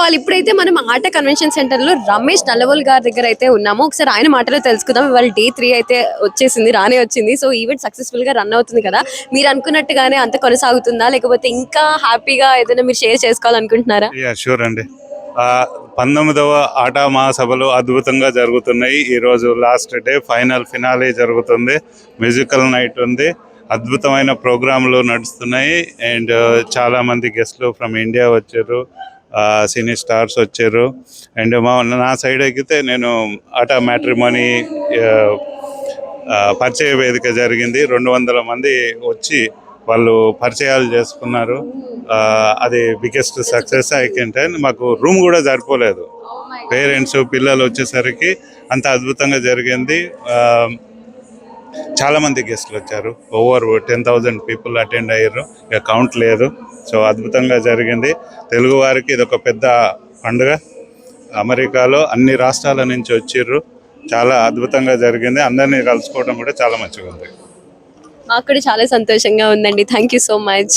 తెలుసుకోవాలి. ఇప్పుడైతే మనం ఆట కన్వెన్షన్ సెంటర్ లో రమేష్ నల్లవోల్ గారి దగ్గర అయితే ఉన్నాము. ఒకసారి ఆయన మాటలో తెలుసుకుందాం. ఇవాళ డే 3 అయితే వచ్చేసింది, రానే వచ్చింది. సో ఈవెంట్ సక్సెస్ఫుల్ గా రన్ అవుతుంది కదా, మీరు అనుకున్నట్టుగానే అంత కొనసాగుతుందా, లేకపోతే ఇంకా హ్యాపీగా ఏదైనా మీరు షేర్ చేసుకోవాలనుకుంటున్నారా? షూర్ అండి. 19వ ఆట మహాసభలు అద్భుతంగా జరుగుతున్నాయి. ఈరోజు లాస్ట్ డే, ఫైనల్ ఫినాలే జరుగుతుంది. మ్యూజికల్ నైట్ ఉంది, అద్భుతమైన ప్రోగ్రాంలు నడుస్తున్నాయి. అండ్ చాలా మంది గెస్ట్లు ఫ్రమ్ ఇండియా వచ్చారు, సినీ స్టార్స్ వచ్చారు. అండ్ నా సైడ్ ఎక్కితే నేను ఆట మ్యాట్రిమోనీ పరిచయ వేదిక జరిగింది. 200 మంది వచ్చి వాళ్ళు పరిచయాలు చేసుకున్నారు. అది బిగ్గెస్ట్ సక్సెస్ అయికంటే మాకు రూమ్ కూడా సరిపోలేదు. పేరెంట్స్ పిల్లలు వచ్చేసరికి అంత అద్భుతంగా జరిగింది. చాలా మంది గెస్ట్లు వచ్చారు. ఓవర్ 10,000 పీపుల్ అటెండ్ అయ్యారు, ఇక కౌంట్ లేదు. సో అద్భుతంగా జరిగింది. తెలుగు వారికి ఇది ఒక పెద్ద పండుగ. అమెరికాలో అన్ని రాష్ట్రాల నుంచి వచ్చిర్రు. చాలా అద్భుతంగా జరిగింది. అందరినీ కలుసుకోవడం కూడా చాలా మంచిగా ఉంది. మాకు కూడా చాలా సంతోషంగా ఉందండి. Thank you so much.